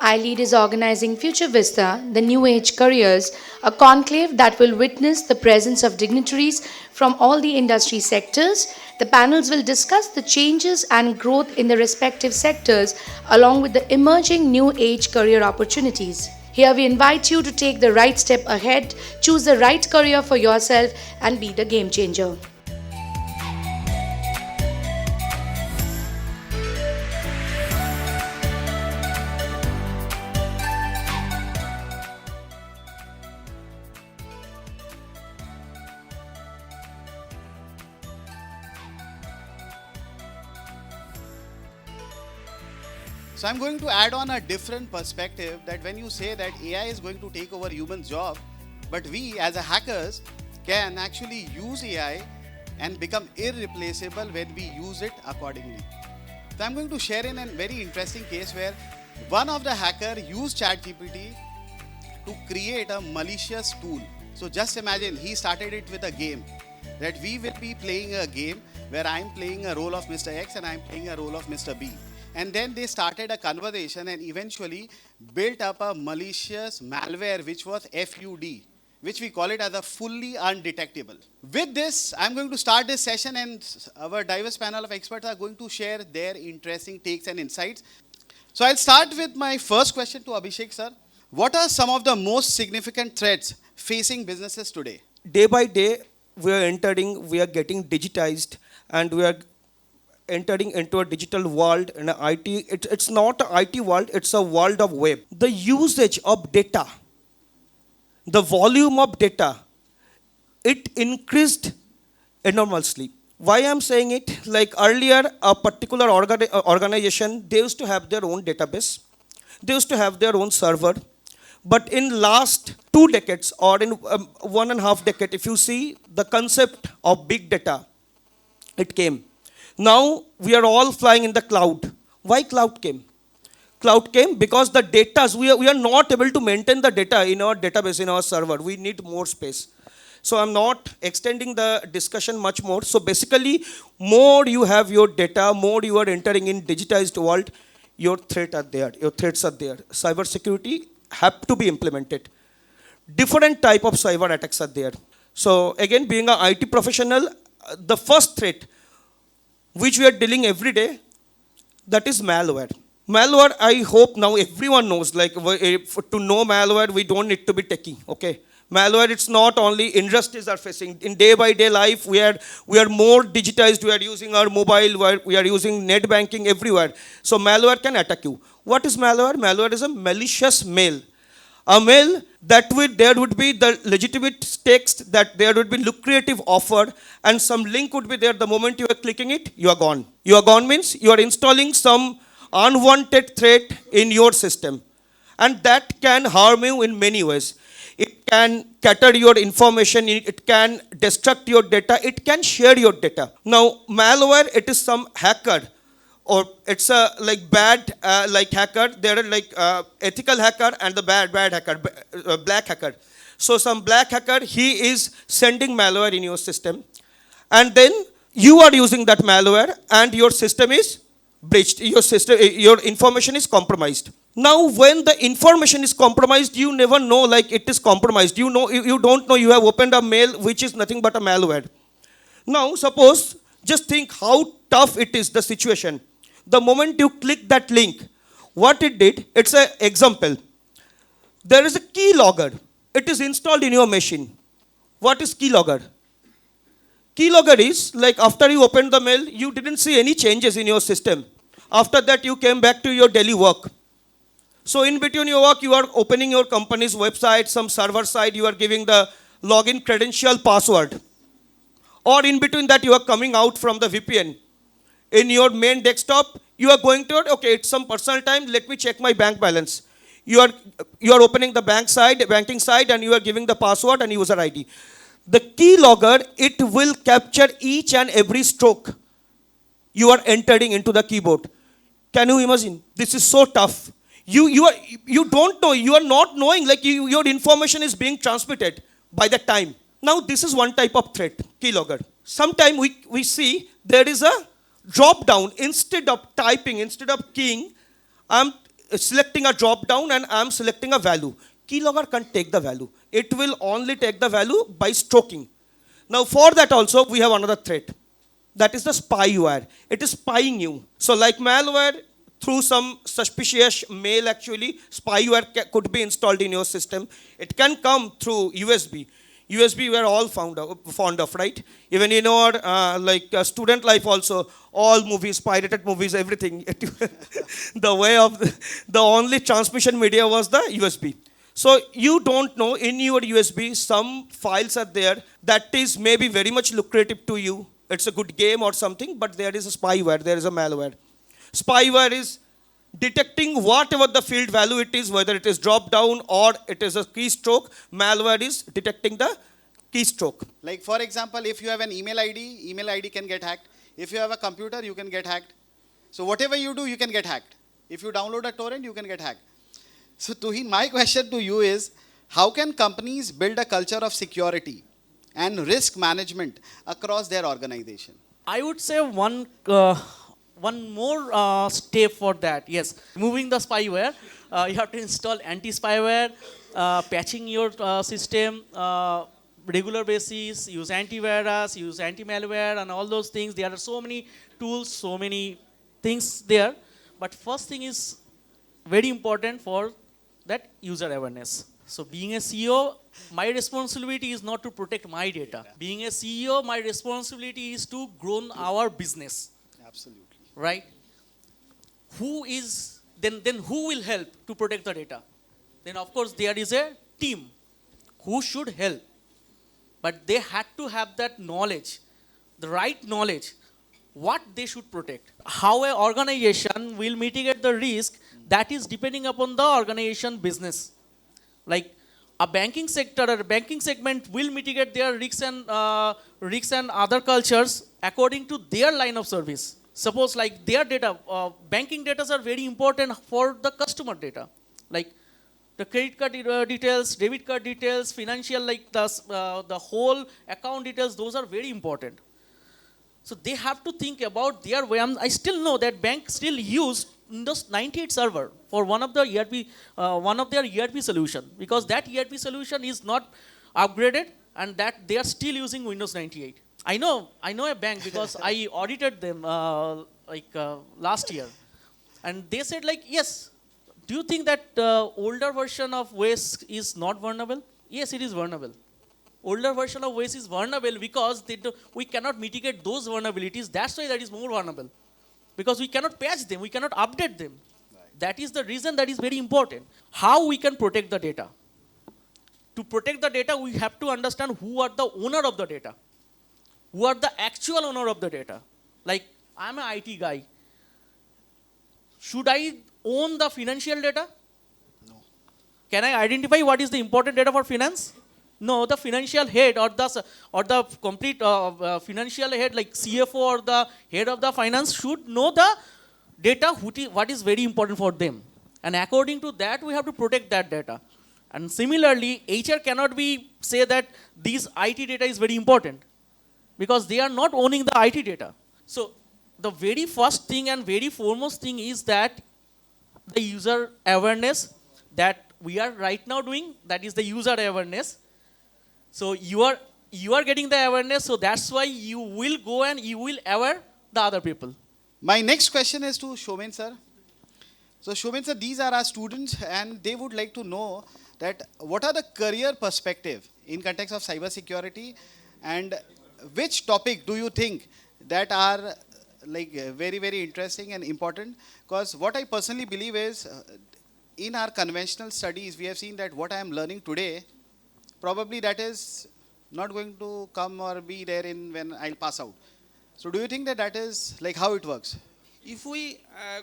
iLEAD is organizing Future Vista, the New Age Careers, a conclave that will witness the presence of dignitaries from all the industry sectors. The panels will discuss the changes and growth in the respective sectors, along with the emerging new age career opportunities. Here we invite you to take the right step ahead, choose the right career for yourself, and be the game changer. So I'm going to add on a different perspective that when you say that AI is going to take over human job, but we as a hackers can actually use AI and become irreplaceable when we use it accordingly. So I'm going to share in a very interesting case where one of the hacker used ChatGPT to create a malicious tool. So just imagine he started it with a game that we will be playing a game where I'm playing a role of Mr. X and I'm playing a role of Mr. B. And then they started a conversation and eventually built up a malicious malware which was FUD, which we call it as a fully undetectable. With this, I'm going to start this session and our diverse panel of experts are going to share their interesting takes and insights. So I'll start with my first question to Abhishek sir. What are some of the most significant threats facing businesses today? Day by day, we are getting digitized, and we are entering into a digital world in a IT. It's not an IT world, it's a world of web. The usage of data, the volume of data, it increased enormously. Why I'm saying it? Like earlier, a particular organization, they used to have their own database, they used to have their own server. But in last 2 decades or in 1.5 decade, if you see the concept of big data, it came. Now we are all flying in the cloud. Why cloud came? Cloud came because the data, we are not able to maintain the data in our database, in our server. We need more space. So I'm not extending the discussion much more. So basically, more you have your data, more you are entering in digitized world, your threats are there. Cyber security have to be implemented. Different type of cyber attacks are there. So again, being an IT professional, the first threat which we are dealing every day, that is malware. Malware, I hope now everyone knows, like to know malware, we don't need to be techie, okay? Malware, it's not only industries are facing. In day by day life, we are more digitized, we are using our mobile, we are using net banking everywhere. So malware can attack you. What is malware? Malware is a malicious mail. A mail that there would be the legitimate text, that there would be lucrative offer, and some link would be there. The moment you are clicking it, you are gone. You are gone means you are installing some unwanted threat in your system. And that can harm you in many ways. It can cater your information, it can destruct your data, it can share your data. Now, malware, it is some hacker, or it's a like bad like hacker. There are like ethical hacker and the bad hacker, black hacker. So some black hacker, he is sending malware in your system, and then you are using that malware, and your system is breached. Your information is compromised. Now, when the information is compromised, you never know like it is compromised. You don't know you have opened a mail which is nothing but a malware. Now, suppose just think how tough it is, the situation. The moment you click that link, what it did, it's an example. There is a keylogger. It is installed in your machine. What is keylogger? Keylogger is like after you opened the mail, you didn't see any changes in your system. After that, you came back to your daily work. So in between your work, you are opening your company's website, some server side, you are giving the login credential password. Or in between that, you are coming out from the VPN. In your main desktop, you are going to, okay, it's some personal time, let me check my bank balance. You are opening the banking side, and you are giving the password and user ID. The keylogger, it will capture each and every stroke you are entering into the keyboard. Can you imagine? This is so tough. You don't know, you are not knowing, like your information is being transmitted by the time. Now this is one type of threat, keylogger. Sometimes we see there is a drop down. Instead of typing, instead of keying, I'm selecting a drop down and I'm selecting a value. Keylogger can't take the value. It will only take the value by stroking. Now for that also we have another threat. That is the spyware. It is spying you. So like malware, through some suspicious mail actually, spyware could be installed in your system. It can come through USB. USB we are all fond of, right? Even in our student life also, all movies, pirated movies, everything. The way of the only transmission media was the USB. So you don't know in your USB some files are there that is maybe very much lucrative to you. It's a good game or something, but there is a spyware, there is a malware. Spyware is detecting whatever the field value it is, whether it is drop down or it is a keystroke. Malware is detecting the keystroke. Like for example, if you have an email ID can get hacked. If you have a computer, you can get hacked. So whatever you do, you can get hacked. If you download a torrent, you can get hacked. So Tuhin, my question to you is, how can companies build a culture of security and risk management across their organization? I would say one more step for that. Yes, removing the spyware, you have to install anti-spyware, patching your system regular basis, use antivirus, use anti-malware, and all those things. There are so many tools, so many things there. But first thing is very important for that user awareness. So being a CEO, my responsibility is not to protect my data. Being a CEO, my responsibility is to grow our business. Absolutely. Right? Who is, then who will help to protect the data? Then of course there is a team who should help. But they had to have that knowledge, the right knowledge, what they should protect. How an organization will mitigate the risk, that is depending upon the organization business. Like a banking sector or a banking segment will mitigate their risks and other cultures according to their line of service. Suppose like their data, banking data are very important for the customer data. Like the credit card details, debit card details, financial, like the whole account details, those are very important. So they have to think about their way. I still know that bank still use Windows 98 server for one of the ERP, one of their ERP solution, because that ERP solution is not upgraded and that they are still using Windows 98. I know a bank because I audited them last year, and they said like, yes. Do you think that older version of WAS is not vulnerable? Yes, it is vulnerable. Older version of WAS is vulnerable because we cannot mitigate those vulnerabilities. That's why that is more vulnerable. Because we cannot patch them, we cannot update them. Right. That is the reason that is very important. How we can protect the data? To protect the data, we have to understand who are the owner of the data. Who are the actual owner of the data? Like, I'm an IT guy. Should I own the financial data? No. Can I identify what is the important data for finance? No, the financial head or the complete financial head like CFO or the head of the finance should know the data, what is very important for them. And according to that, we have to protect that data. And similarly, HR cannot say that this IT data is very important because they are not owning the IT data. So the very first thing and very foremost thing is that the user awareness that we are right now doing, that is the user awareness. So you are getting the awareness, so that's why you will go and you will aware the other people. My next question is to Soumen sir. So Soumen sir, these are our students and they would like to know that what are the career perspective in context of cyber security, and which topic do you think that are like very, very interesting and important? Because what I personally believe is in our conventional studies, we have seen that what I am learning today, probably that is not going to come or be there when I'll pass out. So do you think that is like how it works? If we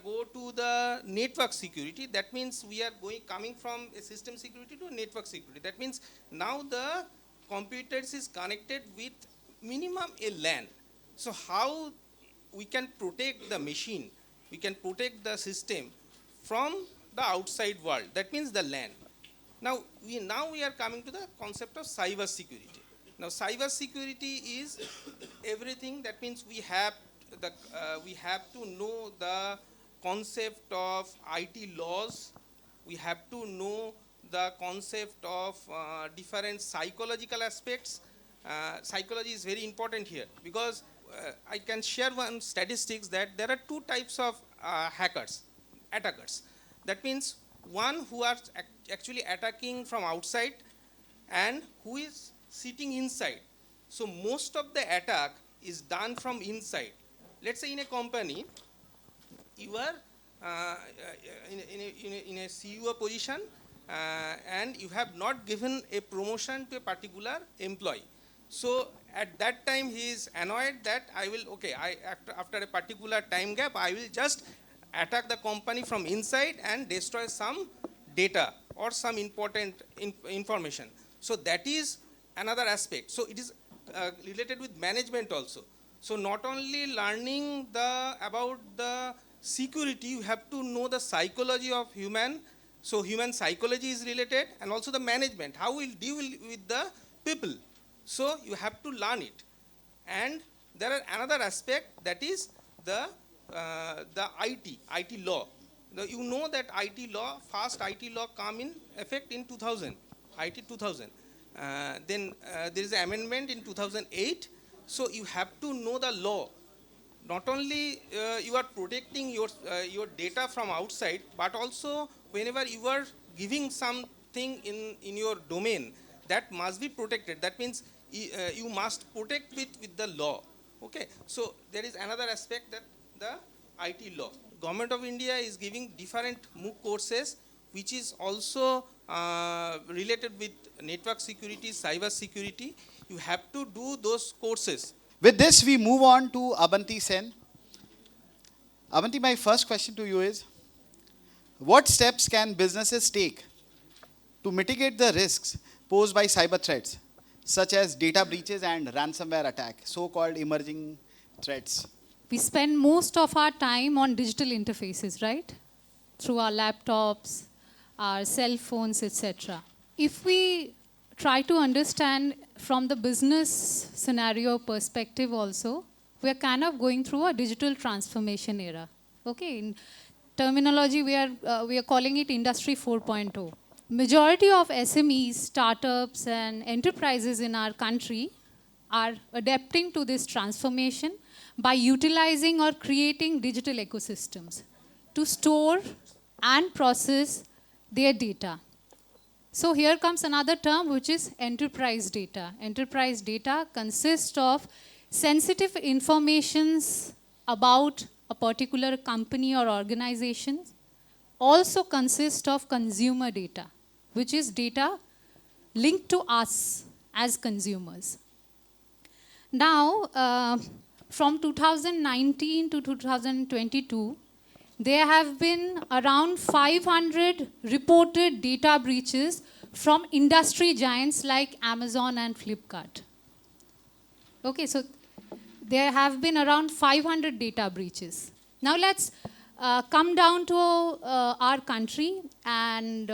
go to the network security, that means we are coming from a system security to network security. That means now the computers is connected with minimum a LAN. So how we can protect the machine, we can protect the system from the outside world. That means the LAN. Now we are coming to the concept of cyber security. Now cyber security is everything. That means we have to know the concept of IT laws. We have to know the concept of different psychological aspects. Psychology is very important here because I can share one statistics that there are two types of attackers. That means one who are actually attacking from outside and who is sitting inside. So most of the attack is done from inside. Let's say in a company, you are in a CEO position and you have not given a promotion to a particular employee. So at that time he is annoyed that after a particular time gap, I will just attack the company from inside and destroy some data or some important information. So that is another aspect. So it is related with management also. So not only learning about the security, you have to know the psychology of human. So human psychology is related, and also the management, how we'll deal with the people. So you have to learn it. And there are another aspect, that is the IT law. You know that IT law, first IT law come in effect in 2000, IT 2000. Then there is an amendment in 2008. So you have to know the law. Not only you are protecting your data from outside, but also whenever you are giving something in your domain, that must be protected. That means you must protect with the law. Okay. So there is another aspect, that the IT law. Government of India is giving different MOOC courses, which is also related with network security, cyber security. You have to do those courses. With this, we move on to Abanti Sen. Abanti, my first question to you is, what steps can businesses take to mitigate the risks posed by cyber threats, such as data breaches and ransomware attack, so-called emerging threats? We spend most of our time on digital interfaces, right? Through our laptops, our cell phones, etc. If we try to understand from the business scenario perspective also, we are kind of going through a digital transformation era. Okay, in terminology we are calling it Industry 4.0. Majority of SMEs, startups and enterprises in our country are adapting to this transformation by utilizing or creating digital ecosystems to store and process their data. So here comes another term, which is enterprise data. Enterprise data consists of sensitive informations about a particular company or organization. Also consists of consumer data, which is data linked to us as consumers. Now, from 2019 to 2022, there have been around 500 reported data breaches from industry giants like Amazon and Flipkart. Okay, so there have been around 500 data breaches. Now let's come down to our country and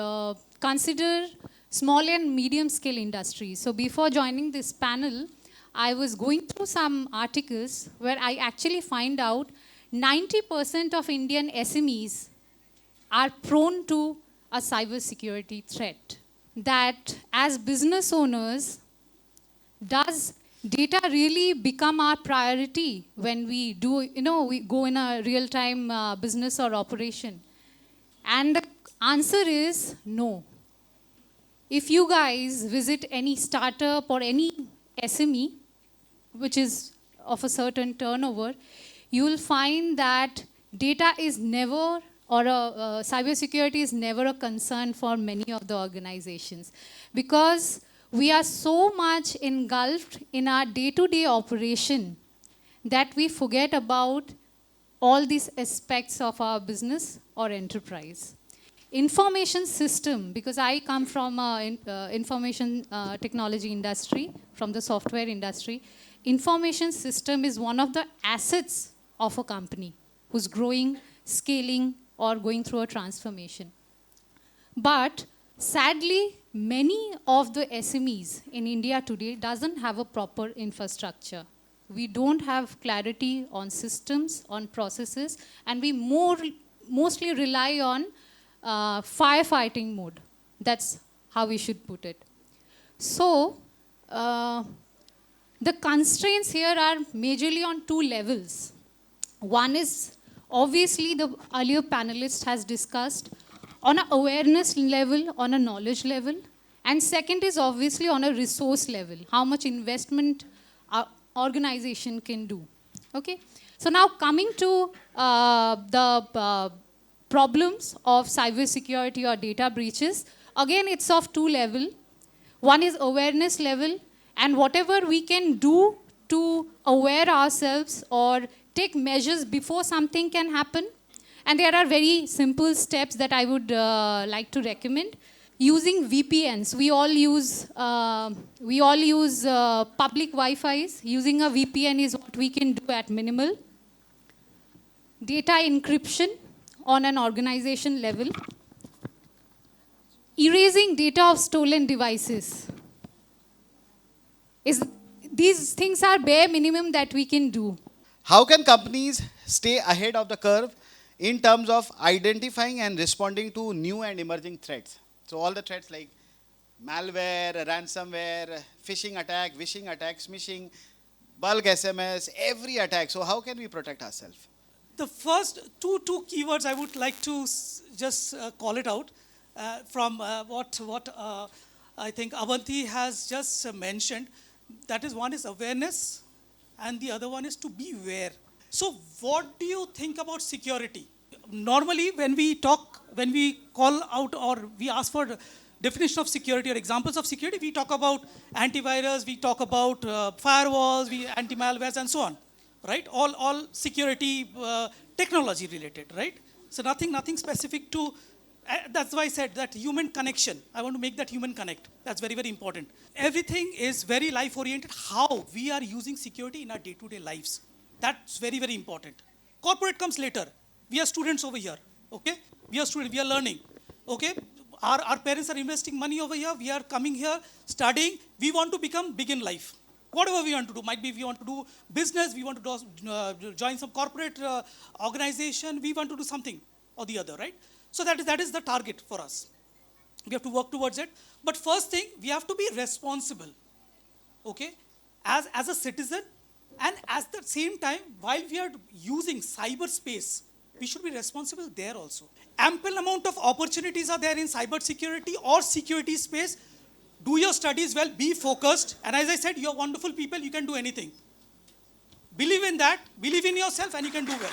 consider small and medium scale industries. So before joining this panel, I was going through some articles where I actually find out 90% of Indian SMEs are prone to a cybersecurity threat. That as business owners, does data really become our priority when we do, we go in a real-time business or operation? And the answer is no. If you guys visit any startup or any SME, which is of a certain turnover, you will find that data is never, or cybersecurity is never a concern for many of the organizations, because we are so much engulfed in our day-to-day operation that we forget about all these aspects of our business or enterprise. Information system, because I come from information technology industry, from the software industry, information system is one of the assets of a company who's growing, scaling, or going through a transformation. But sadly, many of the SMEs in India today doesn't have a proper infrastructure. We don't have clarity on systems, on processes, and we more mostly rely on firefighting mode. That's how we should put it. So, the constraints here are majorly on two levels. One is, obviously, the earlier panelist has discussed on an awareness level, on a knowledge level. And second is obviously on a resource level, how much investment our organization can do. Okay? So now coming to the problems of cybersecurity or data breaches, again, it's of two levels. One is awareness level, and whatever we can do to aware ourselves or take measures before something can happen. And there are very simple steps that I would like to recommend. Using VPNs, we all use public Wi-Fi's. Using a VPN is what we can do at minimal. Data encryption on an organization level. Erasing data of stolen devices. These things are bare minimum that we can do. How can companies stay ahead of the curve in terms of identifying and responding to new and emerging threats? So all the threats like malware, ransomware, phishing attack, vishing attack, smishing, bulk SMS, every attack. So how can we protect ourselves? The first two keywords I would like to just call it out from what I think Abanti has just mentioned. That is, one is awareness and the other one is to beware. So what do you think about security? Normally when we call out or we ask for definition of security or examples of security, we talk about antivirus, we talk about firewalls, anti-malwares and so on, right? All security technology related, right? So nothing specific to, that's why I said that human connection. I want to make that human connect. That's very, very important. Everything is very life oriented, how we are using security in our day-to-day lives. That's very, very important. Corporate comes later. We are students over here, okay? We are students, we are learning, okay? Our parents are investing money over here. We are coming here, studying. We want to become big in life. Whatever we want to do, might be we want to do business, we want to join some corporate organization, we want to do something or the other, right? So that is the target for us. We have to work towards it. But first thing, we have to be responsible, okay? As a citizen, and at the same time, while we are using cyberspace, we should be responsible there also. Ample amount of opportunities are there in cybersecurity or security space. Do your studies well, be focused. And as I said, you're wonderful people, you can do anything. Believe in that, believe in yourself, and you can do well.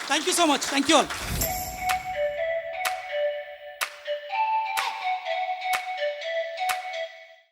Thank you so much. Thank you all.